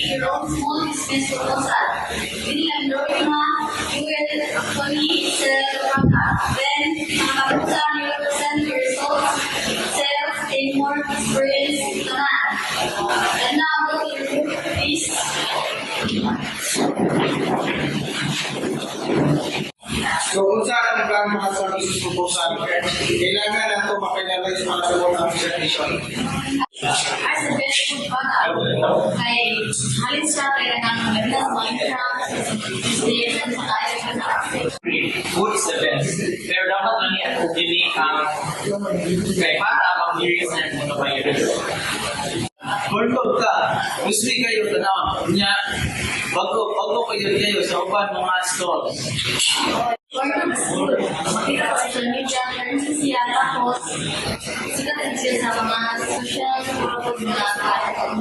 your own small business proposal. Ini ang you will actually sell the product. Then, makapagsa you will present your results, sales, gain more experience, naman. And now, go to your book, please. So, kung saan ang plano mga services proposal, kailangan na ito makailangan sa mga sabon ng presentation. As a best food product, ay halin siya kailangan magandang contract, station sa tayo sa Food is the best. Pero dapat lang yan kung hindi kay para mag-serious na kung ano ba yun. Kulog ka, gusto kayo tanaw niya, bago kayo sa upan mga stalls. Order is good. Makita sa social media, currency siya, tapos sikat din siya sa mga social media platform.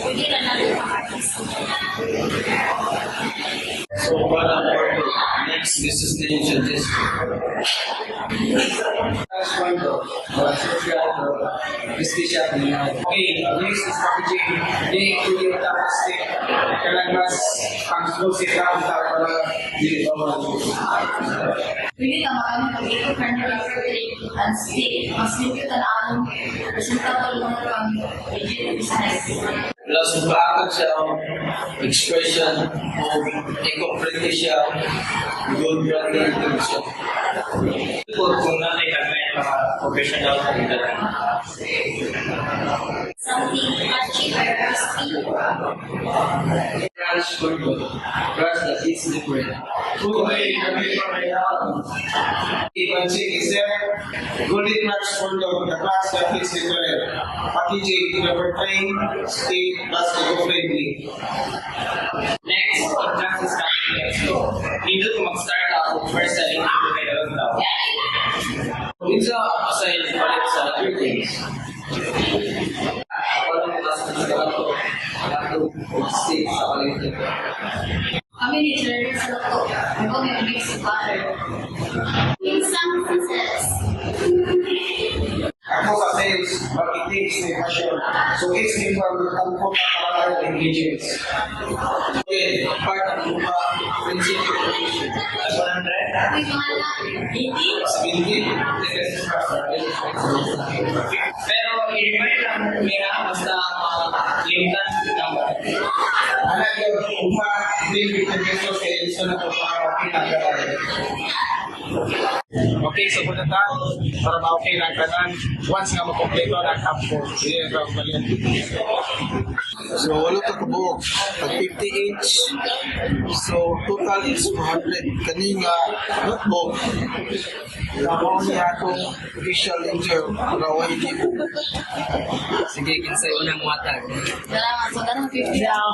Pwede na natin pang-artist. So, para next business nation is Last one though, prestige okay, next is packaging. Hindi tapos kailangan mas pang-exclusive lang para hindi bawal. Pwede ka makamit ang eco-friendly and stick. Mas limit ang anong presentable mo ng legit business. plus magpaakag siya ang expression o eco-friendly siya, good branding din siya. Kung natin kagaya mga professional na ito. Something catchy or crispy. Crunch burger. Crunch that is different. Ipansin is there, Golden Crunch for the class that is different. Packaging, number 3, state, plus eco-friendly. Next, ang chances natin next ko. Dito kung mag-start ako, first selling dito kay dalawang tao. Minsan, aside balik sa other things. Ako lang yung nasa nagkakato. Stay sa kalimutan. Kami ni Jerry sa loko. Ako may mix of butter. In some cases, Ako sa sales, but it takes the passion. So it's different from the ingredients. Okay, part ng lupa, principle production. 100? may mga na 80. Pero i-remind lang nila basta limited number. Anak yung upa, hindi yung peso sales na ito para pinagalan. Okay, so punta tayo para ma-okay lang kanan. Once nga makompleto na kampo, yun ang balian. So, wala ka kabuok. Pag 50 each, so total is 400. Kanina, notebook. Ako niya itong official interview. Raway libo. Sige, kinsay unang matag. Salamat. So, ganun 50 daw.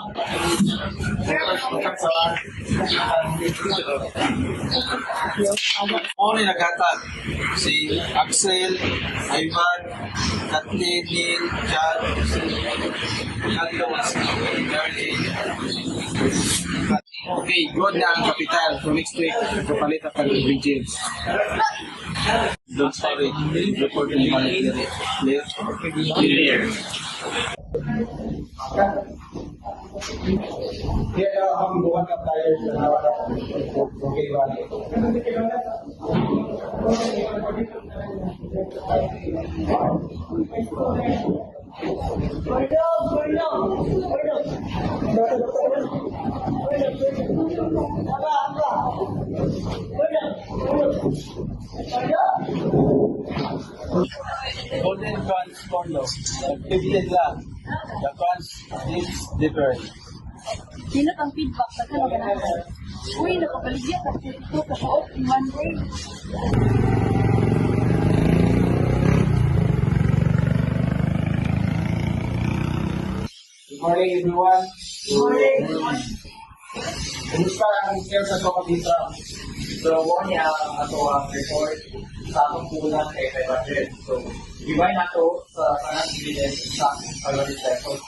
Ako ni naghatag. Si Axel, Ivan, Kathleen, Neil, Chad, Carlos, Darlene. Okay, good na ang kapital. So next week, kapalit ang ingredients. Don't sorry. Report yung mali. Clear? Clear. Kaya ang buwan na tayo sa okay, bali. Golden Crunch Corno. 15 lang. The crunch is different. Sino ang feedback na ka maganahan? Uy, nakapaligya ka ito kapaot in one day. Good morning, everyone. Morning. Kumusta ang sales sa Tokatitra? So, one niya ato ang report sa atong kulang kay 500. So, divide na to sa kanang evidence sa 500 pesos.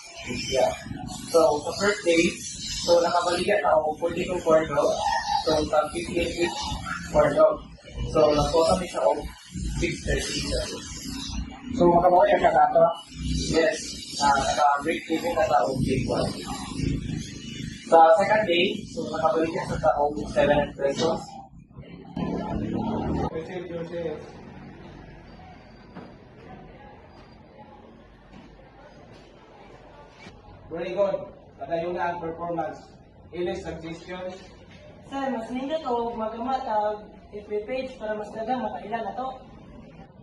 Yeah. So, sa first day, so nakabalikan na ako 42 for dog. So, sa 58 each for dog. So, nag-total siya of 630 pesos. So, makabawi ang kakata. Yes. na naka-break even na taong J1. Sa second day, so nakabalik siya sa taong 7 pesos. Very good. Padayon na ang performance. Any suggestions? Sir, mas nindot o magamat ang FB page para mas dagang makailan na to.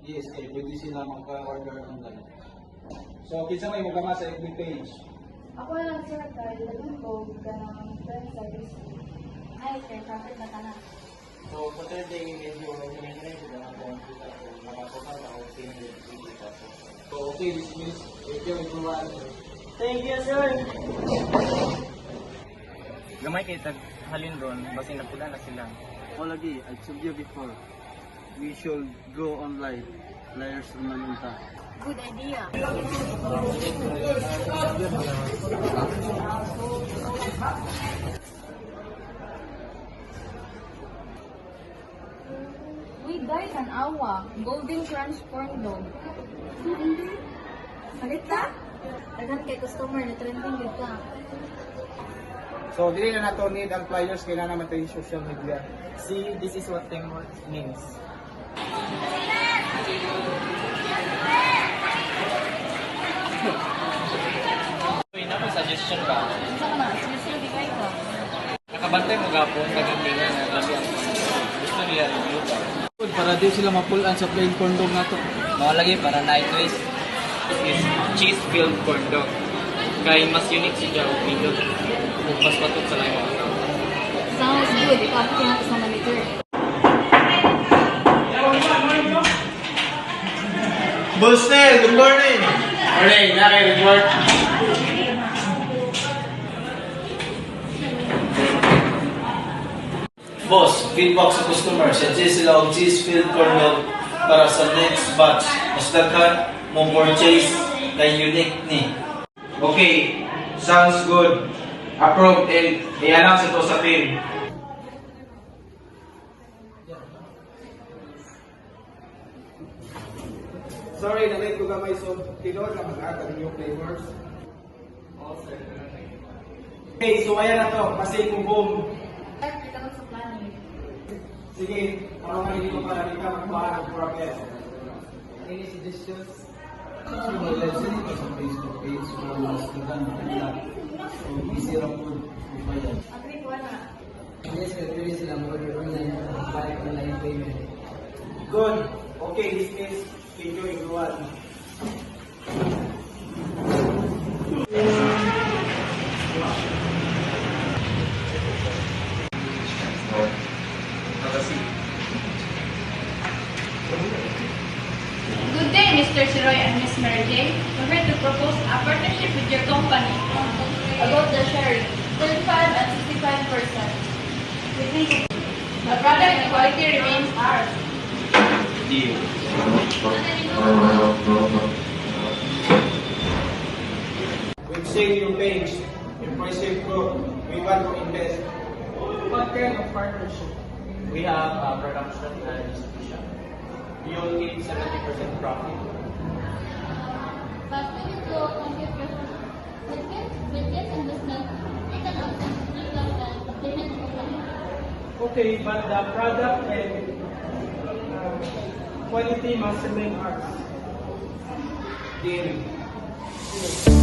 Yes, pwede sila magka-order ng ganun. So, kinsa may magama sa FB page? Ako lang sir, dahil naman ko ganang friend service. Ay, sir, profit na ka na. So, sa third day, medyo nag-rin sila ng computer. So, nakasuka na ako 10 So, okay, dismiss. Thank you, everyone. Thank you, sir. Gamay kay tag halin ron, basi napula na sila. O lagi, I told you before, we should go online. Layers naman unta. Good idea. Uy, guys, an awa. Golden Crunch corn dog. Salit ka? Dagan kay customer na trending dito ka. So, dili na nato need ang flyers kailangan naman tayo yung social media. See, this is what teamwork means. Uy, naman suggestion ka. Saan ka na? Sinusunod di kayo ka. Nakabantay mo gapon, naging na labi ang gusto niya review ka. Para di sila mapulan sa plain corn dog na to. Mga lagi para na twist is cheese filled corn dog. Kaya mas unique si Jao Pindot. Mas patok sa layo. Sounds good. Ikaw ako natin sa manager. Boss Nel, good morning! Morning, naki-report. Boss, feedback sa customer. Suggest sila og cheese-filled corn dog para sa next batch. Mas daghan mo purchase kay unique ni. Okay, sounds good. Approve and i-announce ito sa team. Sorry, na-late ko gamay so tinod na mag-add ang new flavors. Okay, so ayan na to. Pasig mo boom. Sir, kita ko sa planning. Sige, ano nga hindi ko para kita magbahan ng progress. Any suggestions? Let's say sa Facebook page o mas daghan na. So, easy ra po bayad. Agree ko na. Yes, pwede sila mag-order online, buy online payment. Good. Okay, this is thank you everyone. Good day, Mr. Siroy and Miss Mary Jane. We're here to propose a partnership with your company about the sharing 35 and 65%. We think the product and quality remains ours. Deal. We've seen your page. Impressive growth. We want to invest. What kind of partnership? We have production and distribution. You'll keep 70% profit. But we need to compete with this investment. We can also split up the payment company. Okay, but the product and quality must remain ours. Deal.